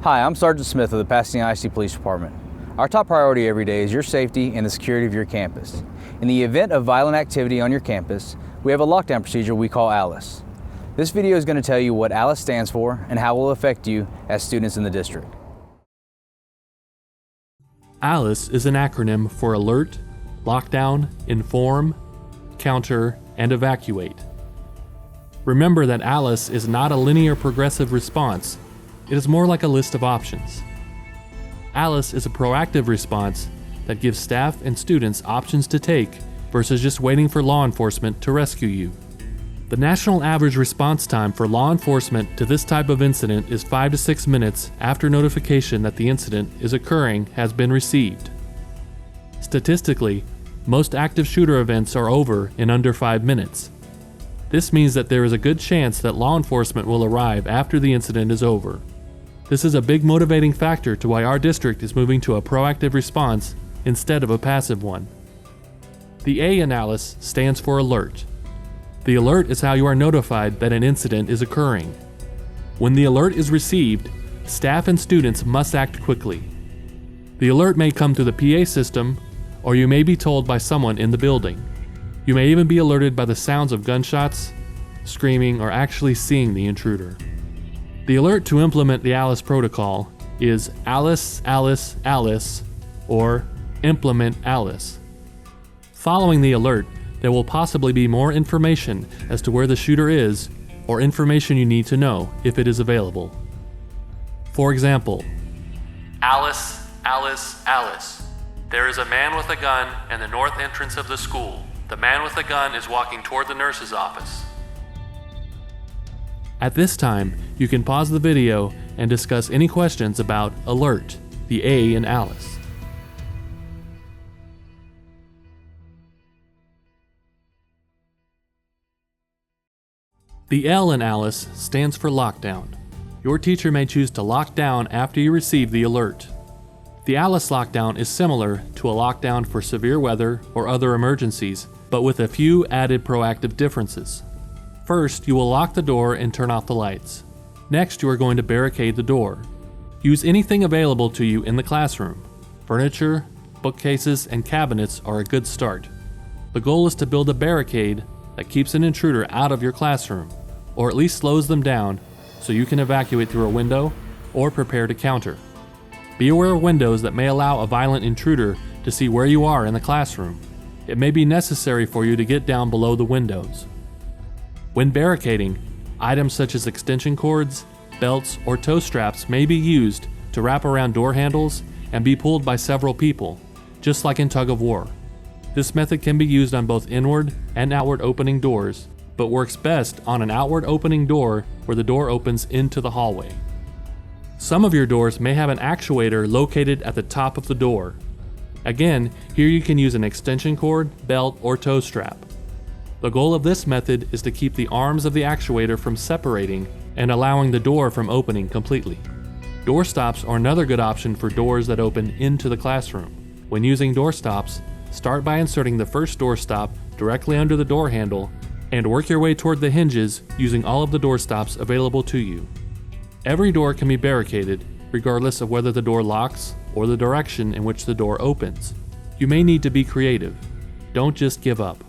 Hi, I'm Sergeant Smith of the Pasadena A.L.I.C.E Police Department. Our top priority every day is your safety and the security of your campus. In the event of violent activity on your campus, we have a lockdown procedure we call A.L.I.C.E. This video is going to tell you what A.L.I.C.E stands for and how it will affect you as students in the district. A.L.I.C.E is an acronym for Alert, Lockdown, Inform, Counter, and Evacuate. Remember that A.L.I.C.E is not a linear progressive response. It is more like a list of options. A.L.I.C.E is a proactive response that gives staff and students options to take versus just waiting for law enforcement to rescue you. The national average response time for law enforcement to this type of incident is 5 to 6 minutes after notification that the incident is occurring has been received. Statistically, most active shooter events are over in under 5 minutes. This means that there is a good chance that law enforcement will arrive after the incident is over. This is a big motivating factor to why our district is moving to a proactive response instead of a passive one. The A in A.L.I.C.E stands for Alert. The alert is how you are notified that an incident is occurring. When the alert is received, staff and students must act quickly. The alert may come through the PA system, or you may be told by someone in the building. You may even be alerted by the sounds of gunshots, screaming, or actually seeing the intruder. The alert to implement the A.L.I.C.E protocol is A.L.I.C.E, A.L.I.C.E, A.L.I.C.E, or Implement A.L.I.C.E. Following the alert, there will possibly be more information as to where the shooter is, or information you need to know if it is available. For example, A.L.I.C.E, A.L.I.C.E, A.L.I.C.E. There is a man with a gun in the north entrance of the school. The man with the gun is walking toward the nurse's office. At this time, you can pause the video and discuss any questions about Alert, the A in A.L.I.C.E. The L in A.L.I.C.E stands for Lockdown. Your teacher may choose to lock down after you receive the alert. The A.L.I.C.E lockdown is similar to a lockdown for severe weather or other emergencies, but with a few added proactive differences. First, you will lock the door and turn off the lights. Next, you are going to barricade the door. Use anything available to you in the classroom. Furniture, bookcases, and cabinets are a good start. The goal is to build a barricade that keeps an intruder out of your classroom, or at least slows them down so you can evacuate through a window or prepare to counter. Be aware of windows that may allow a violent intruder to see where you are in the classroom. It may be necessary for you to get down below the windows. When barricading, items such as extension cords, belts, or toe straps may be used to wrap around door handles and be pulled by several people, just like in tug of war. This method can be used on both inward and outward opening doors, but works best on an outward opening door where the door opens into the hallway. Some of your doors may have an actuator located at the top of the door. Again, here you can use an extension cord, belt, or toe strap. The goal of this method is to keep the arms of the actuator from separating and allowing the door from opening completely. Door stops are another good option for doors that open into the classroom. When using door stops, start by inserting the first door stop directly under the door handle and work your way toward the hinges using all of the door stops available to you. Every door can be barricaded, regardless of whether the door locks or the direction in which the door opens. You may need to be creative. Don't just give up.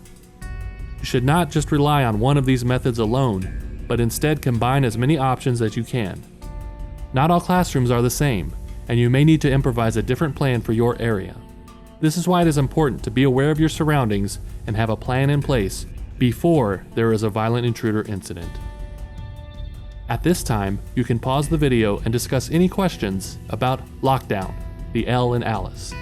You should not just rely on one of these methods alone, but instead combine as many options as you can. Not all classrooms are the same, and you may need to improvise a different plan for your area. This is why it is important to be aware of your surroundings and have a plan in place before there is a violent intruder incident. At this time, you can pause the video and discuss any questions about Lockdown, the L in A.L.I.C.E.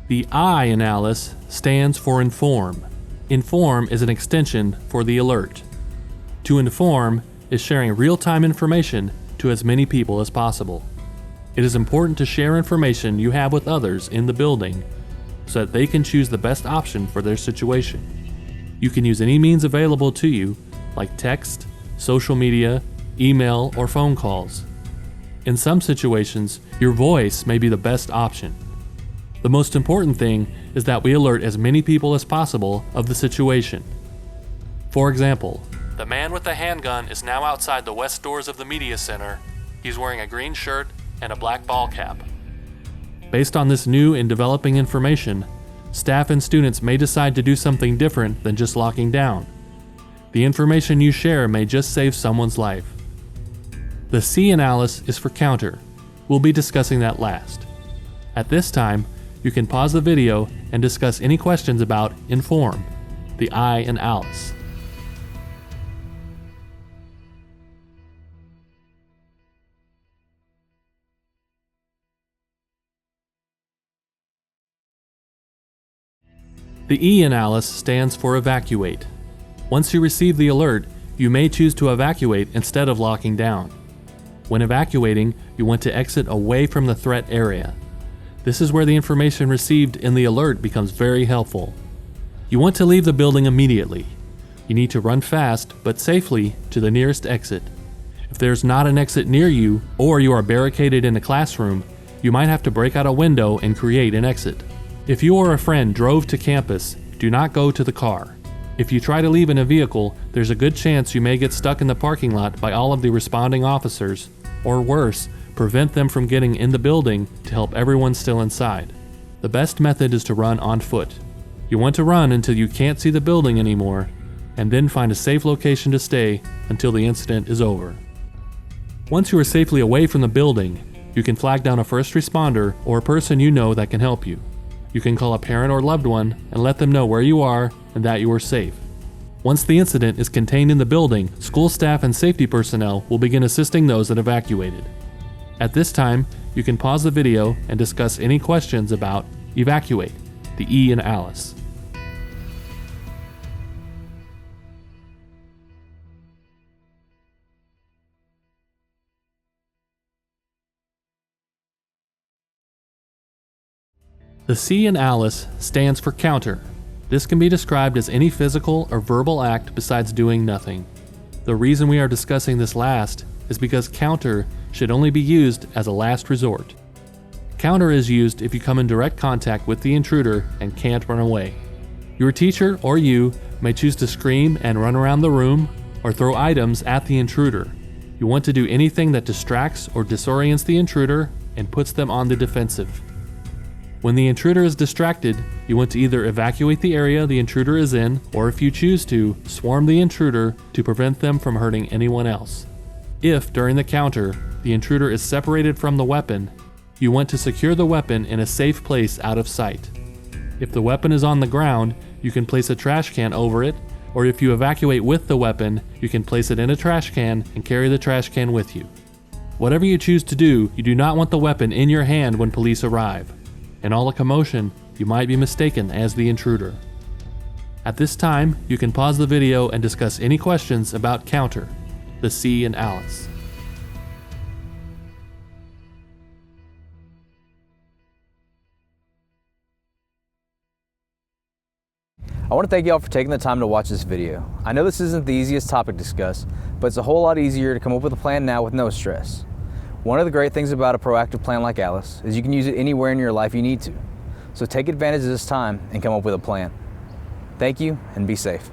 The I in A.L.I.C.E stands for Inform. Inform is an extension for the alert. To inform is sharing real-time information to as many people as possible. It is important to share information you have with others in the building so that they can choose the best option for their situation. You can use any means available to you, like text, social media, email, or phone calls. In some situations, your voice may be the best option. The most important thing is that we alert as many people as possible of the situation. For example, the man with the handgun is now outside the west doors of the media center. He's wearing a green shirt and a black ball cap. Based on this new and developing information, staff and students may decide to do something different than just locking down. The information you share may just save someone's life. The C in ALICE is for counter. We'll be discussing that last. At this time, you can pause the video and discuss any questions about inform, the I in ALICE. The E in ALICE stands for evacuate. Once you receive the alert, you may choose to evacuate instead of locking down. When evacuating, you want to exit away from the threat area. This is where the information received in the alert becomes very helpful. You want to leave the building immediately. You need to run fast, but safely, to the nearest exit. If there's not an exit near you, or you are barricaded in a classroom, you might have to break out a window and create an exit. If you or a friend drove to campus, do not go to the car. If you try to leave in a vehicle, there's a good chance you may get stuck in the parking lot by all of the responding officers, or worse, prevent them from getting in the building to help everyone still inside. The best method is to run on foot. You want to run until you can't see the building anymore, and then find a safe location to stay until the incident is over. Once you are safely away from the building, you can flag down a first responder or a person you know that can help you. You can call a parent or loved one and let them know where you are and that you are safe. Once the incident is contained in the building, school staff and safety personnel will begin assisting those that evacuated. At this time, you can pause the video and discuss any questions about evacuate, the E in ALICE. The C in ALICE stands for counter. This can be described as any physical or verbal act besides doing nothing. The reason we are discussing this last is because counter should only be used as a last resort. Counter is used if you come in direct contact with the intruder and can't run away. Your teacher or you may choose to scream and run around the room or throw items at the intruder. You want to do anything that distracts or disorients the intruder and puts them on the defensive. When the intruder is distracted, you want to either evacuate the area the intruder is in, or if you choose to, swarm the intruder to prevent them from hurting anyone else. If, during the counter, the intruder is separated from the weapon, you want to secure the weapon in a safe place out of sight. If the weapon is on the ground, you can place a trash can over it, or if you evacuate with the weapon, you can place it in a trash can and carry the trash can with you. Whatever you choose to do, you do not want the weapon in your hand when police arrive. In all the commotion, you might be mistaken as the intruder. At this time, you can pause the video and discuss any questions about counter, the C in ALICE. I want to thank you all for taking the time to watch this video. I know this isn't the easiest topic to discuss, but it's a whole lot easier to come up with a plan now with no stress. One of the great things about a proactive plan like ALICE is you can use it anywhere in your life you need to. So take advantage of this time and come up with a plan. Thank you and be safe.